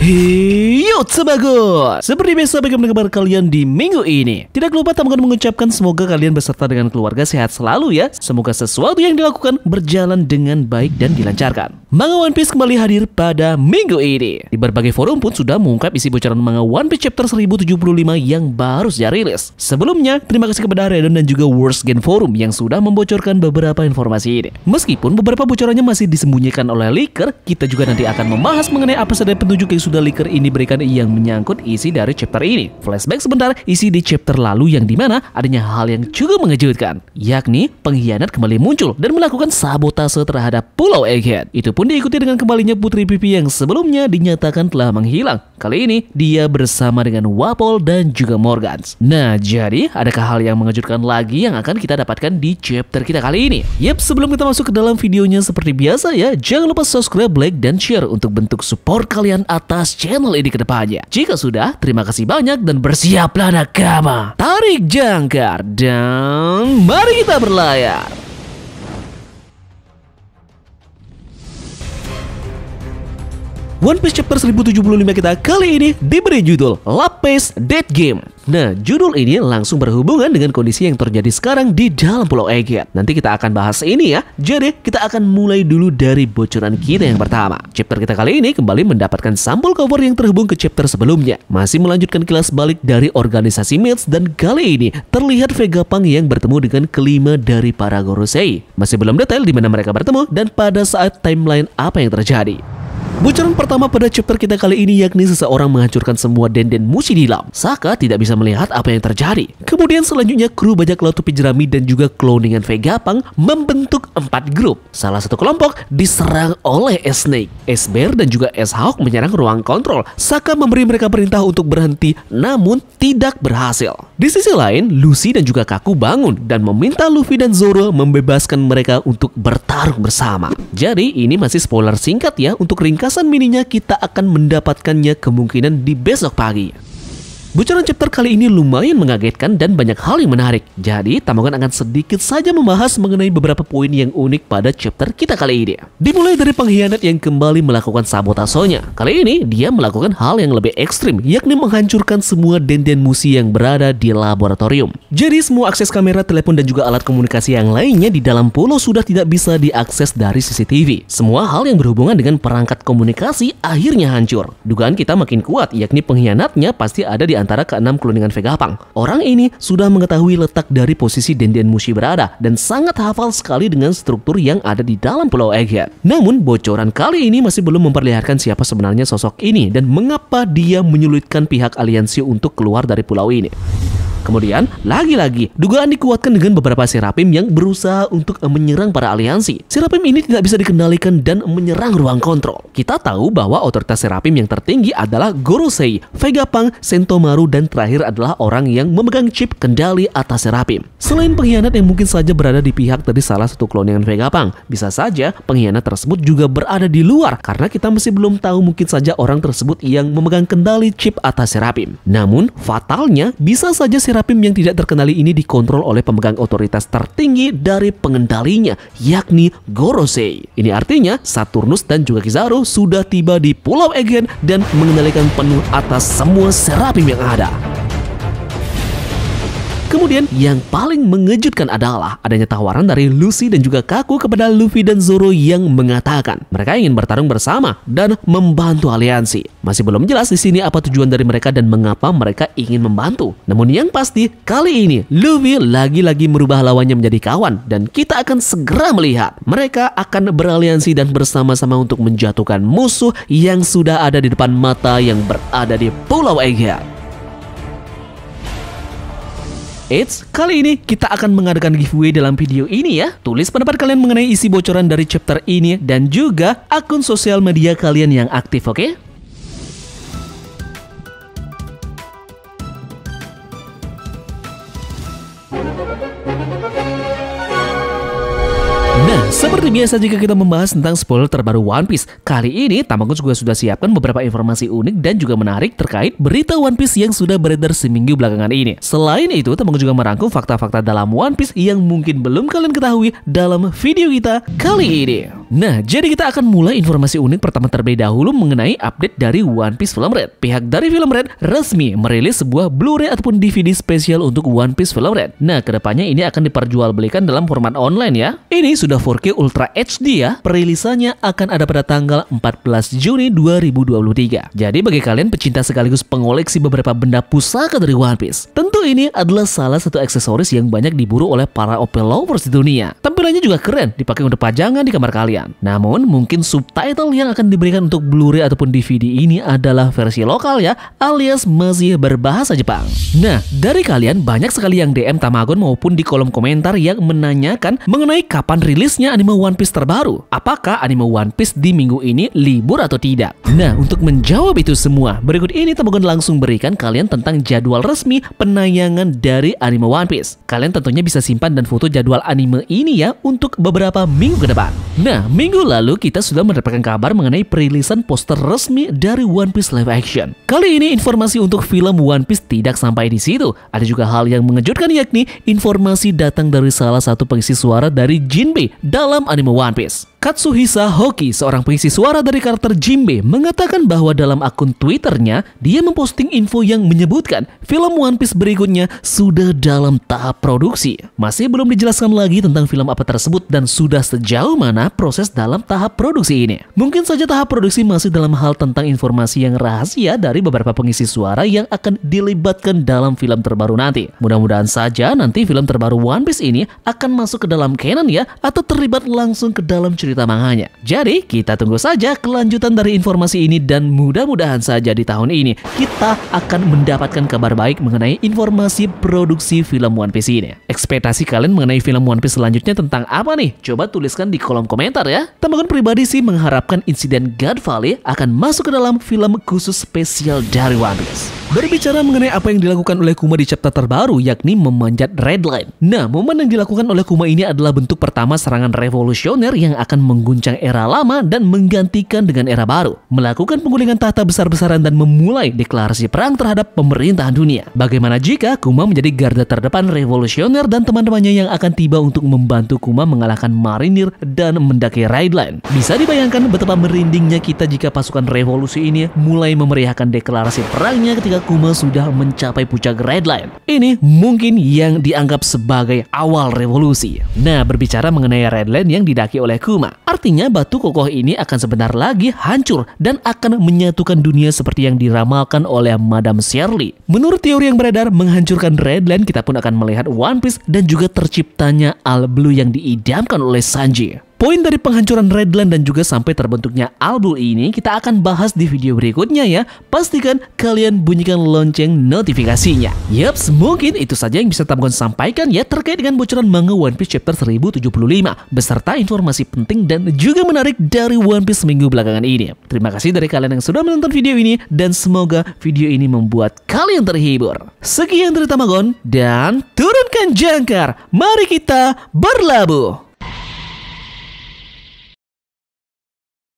Yo sebagus. Seperti biasa bagaimana kabar kalian di minggu ini? Tidak lupa Tamgon mengucapkan semoga kalian beserta dengan keluarga sehat selalu ya. Semoga sesuatu yang dilakukan berjalan dengan baik dan dilancarkan. Manga One Piece kembali hadir pada minggu ini. Di berbagai forum pun sudah mengungkap isi bocoran manga One Piece chapter 1075 yang baru saja rilis. Sebelumnya, terima kasih kepada Redon dan juga Worst Gen Forum yang sudah membocorkan beberapa informasi ini. Meskipun beberapa bocorannya masih disembunyikan oleh leaker, kita juga nanti akan membahas mengenai apa saja petunjuk yang sudah leaker ini berikan yang menyangkut isi dari chapter ini. Flashback sebentar isi di chapter lalu yang dimana adanya hal yang cukup mengejutkan, yakni pengkhianat kembali muncul dan melakukan sabotase terhadap Pulau Egghead. Itu pun diikuti dengan kembalinya Putri Pipi yang sebelumnya dinyatakan telah menghilang. Kali ini dia bersama dengan Wapol dan juga Morgans. Nah, jadi adakah hal yang mengejutkan lagi yang akan kita dapatkan di chapter kita kali ini? Yap, sebelum kita masuk ke dalam videonya seperti biasa ya, jangan lupa subscribe, like, dan share untuk bentuk support kalian atas channel ini ke depannya. Jika sudah, terima kasih banyak dan bersiaplah nakama. Tarik jangkar dan mari kita berlayar. One Piece chapter 1075 kita kali ini diberi judul Lapis Dead Game. Nah, judul ini langsung berhubungan dengan kondisi yang terjadi sekarang di dalam Pulau Egghead. Nanti kita akan bahas ini ya. Jadi, kita akan mulai dulu dari bocoran kita yang pertama. Chapter kita kali ini kembali mendapatkan sampul cover yang terhubung ke chapter sebelumnya. Masih melanjutkan kilas balik dari organisasi Mets dan kali ini terlihat Vegapunk yang bertemu dengan kelima dari para Gorosei. Masih belum detail di mana mereka bertemu dan pada saat timeline apa yang terjadi. Bocoran pertama pada chapter kita kali ini yakni seseorang menghancurkan semua denden mushi di laut. Saka tidak bisa melihat apa yang terjadi. Kemudian selanjutnya kru bajak laut topi jerami dan juga cloningan Vegapunk membentuk 4 grup. Salah satu kelompok diserang oleh S-Snake. S-Bear dan juga S-Hawk menyerang ruang kontrol. Saka memberi mereka perintah untuk berhenti namun tidak berhasil. Di sisi lain, Lucy dan juga Kaku bangun dan meminta Luffy dan Zoro membebaskan mereka untuk bertarung bersama. Jadi ini masih spoiler singkat ya, untuk ringkasan mininya kita akan mendapatkannya kemungkinan di besok pagi. Bocoran chapter kali ini lumayan mengagetkan dan banyak hal yang menarik. Jadi, Tamgon akan sedikit saja membahas mengenai beberapa poin yang unik pada chapter kita kali ini. Dimulai dari pengkhianat yang kembali melakukan sabotasenya. Kali ini, dia melakukan hal yang lebih ekstrim, yakni menghancurkan semua denden mushi yang berada di laboratorium. Jadi, semua akses kamera, telepon, dan juga alat komunikasi yang lainnya di dalam pulau sudah tidak bisa diakses dari CCTV. Semua hal yang berhubungan dengan perangkat komunikasi akhirnya hancur. Dugaan kita makin kuat, yakni pengkhianatnya pasti ada di antara keenam cloningan Vegapunk. Orang ini sudah mengetahui letak dari posisi denden mushi berada dan sangat hafal sekali dengan struktur yang ada di dalam Pulau Egghead. Namun bocoran kali ini masih belum memperlihatkan siapa sebenarnya sosok ini dan mengapa dia menyulitkan pihak aliansi untuk keluar dari pulau ini. Kemudian, lagi-lagi, dugaan dikuatkan dengan beberapa Serapim yang berusaha untuk menyerang para aliansi. Serapim ini tidak bisa dikendalikan dan menyerang ruang kontrol. Kita tahu bahwa otoritas Serapim yang tertinggi adalah Gorosei, Vegapunk, Sentomaru, dan terakhir adalah orang yang memegang chip kendali atas Serapim. Selain pengkhianat yang mungkin saja berada di pihak dari salah satu cloningan Vegapunk, bisa saja pengkhianat tersebut juga berada di luar karena kita masih belum tahu, mungkin saja orang tersebut yang memegang kendali chip atas Serapim. Namun, fatalnya bisa saja Serapim yang tidak terkenali ini dikontrol oleh pemegang otoritas tertinggi dari pengendalinya, yakni Gorosei. Ini artinya Saturnus dan juga Kizaru sudah tiba di Pulau Egghead dan mengendalikan penuh atas semua Serapim yang ada. Kemudian yang paling mengejutkan adalah adanya tawaran dari Lucy dan juga Kaku kepada Luffy dan Zoro yang mengatakan mereka ingin bertarung bersama dan membantu aliansi. Masih belum jelas di sini apa tujuan dari mereka dan mengapa mereka ingin membantu. Namun yang pasti kali ini Luffy lagi-lagi merubah lawannya menjadi kawan dan kita akan segera melihat mereka akan beraliansi dan bersama-sama untuk menjatuhkan musuh yang sudah ada di depan mata yang berada di Pulau Egghead. Eits, kali ini kita akan mengadakan giveaway dalam video ini ya. Tulis pendapat kalian mengenai isi bocoran dari chapter ini dan juga akun sosial media kalian yang aktif, oke? Nah, Seperti biasa jika kita membahas tentang spoiler terbaru One Piece, kali ini Tamagotchi juga sudah siapkan beberapa informasi unik dan juga menarik terkait berita One Piece yang sudah beredar seminggu belakangan ini. Selain itu, Tamagotchi juga merangkum fakta-fakta dalam One Piece yang mungkin belum kalian ketahui dalam video kita kali ini. Nah, jadi kita akan mulai informasi unik pertama terlebih dahulu mengenai update dari One Piece Film Red. Pihak dari Film Red resmi merilis sebuah Blu-ray ataupun DVD spesial untuk One Piece Film Red. Nah, kedepannya ini akan diperjualbelikan dalam format online ya. Ini sudah 4K Ultra HD ya. Perilisannya akan ada pada tanggal 14 Juni 2023. Jadi bagi kalian pecinta sekaligus pengoleksi beberapa benda pusaka dari One Piece, tentu ini adalah salah satu aksesoris yang banyak diburu oleh para OP lovers di dunia. Tampilannya juga keren, dipakai untuk pajangan di kamar kalian. Namun mungkin subtitle yang akan diberikan untuk Blu-ray ataupun DVD ini adalah versi lokal ya, alias masih berbahasa Jepang. Nah, dari kalian banyak sekali yang DM Tamagon maupun di kolom komentar yang menanyakan mengenai kapan rilisnya anime One Piece terbaru. Apakah anime One Piece di minggu ini libur atau tidak? Nah, untuk menjawab itu semua, berikut ini Tamagon langsung berikan kalian tentang jadwal resmi penayangan dari anime One Piece. Kalian tentunya bisa simpan dan foto jadwal anime ini ya untuk beberapa minggu ke depan. Nah, minggu lalu kita sudah mendapatkan kabar mengenai perilisan poster resmi dari One Piece live action. Kali ini informasi untuk film One Piece tidak sampai di situ. Ada juga hal yang mengejutkan, yakni informasi datang dari salah satu pengisi suara dari Jinbe dalam anime One Piece. Katsuhisa Hoki, seorang pengisi suara dari karakter Jinbe, mengatakan bahwa dalam akun Twitternya dia memposting info yang menyebutkan film One Piece berikutnya sudah dalam tahap produksi. Masih belum dijelaskan lagi tentang film apa tersebut dan sudah sejauh mana proses dalam tahap produksi ini. Mungkin saja tahap produksi masih dalam hal tentang informasi yang rahasia dari beberapa pengisi suara yang akan dilibatkan dalam film terbaru nanti. Mudah-mudahan saja nanti film terbaru One Piece ini akan masuk ke dalam canon ya, atau terlibat langsung ke dalam cerita manganya. Jadi kita tunggu saja kelanjutan dari informasi ini dan mudah-mudahan saja di tahun ini kita akan mendapatkan kabar baik mengenai informasi produksi film One Piece ini. Ekspektasi kalian mengenai film One Piece selanjutnya tentang apa nih? Coba tuliskan di kolom komentar ya. Tamagon pribadi sih mengharapkan insiden God Valley akan masuk ke dalam film khusus spesial dari One Piece. Berbicara mengenai apa yang dilakukan oleh Kuma di chapter terbaru, yakni memanjat Red Line. Nah, momen yang dilakukan oleh Kuma ini adalah bentuk pertama serangan revolusioner yang akan mengguncang era lama dan menggantikan dengan era baru. Melakukan penggulingan tahta besar-besaran dan memulai deklarasi perang terhadap pemerintahan dunia. Bagaimana jika Kuma menjadi garda terdepan revolusioner dan teman-temannya yang akan tiba untuk membantu Kuma mengalahkan marinir dan mendaki Red Line? Bisa dibayangkan betapa merindingnya kita jika pasukan revolusi ini mulai memeriahkan deklarasi perangnya ketika Kuma sudah mencapai puncak Red Line. Ini mungkin yang dianggap sebagai awal revolusi. Nah, berbicara mengenai Red Line yang didaki oleh Kuma, artinya batu kokoh ini akan sebentar lagi hancur dan akan menyatukan dunia seperti yang diramalkan oleh Madame Shirley. Menurut teori yang beredar, menghancurkan Red Line, kita pun akan melihat One Piece dan juga terciptanya All Blue yang diidamkan oleh Sanji. Poin dari penghancuran Red Line dan juga sampai terbentuknya All Blue ini kita akan bahas di video berikutnya ya. Pastikan kalian bunyikan lonceng notifikasinya. Yaps, mungkin itu saja yang bisa Tamagon sampaikan ya terkait dengan bocoran manga One Piece chapter 1075 beserta informasi penting dan juga menarik dari One Piece minggu belakangan ini. Terima kasih dari kalian yang sudah menonton video ini dan semoga video ini membuat kalian terhibur. Sekian dari Tamagon dan turunkan jangkar. Mari kita berlabuh.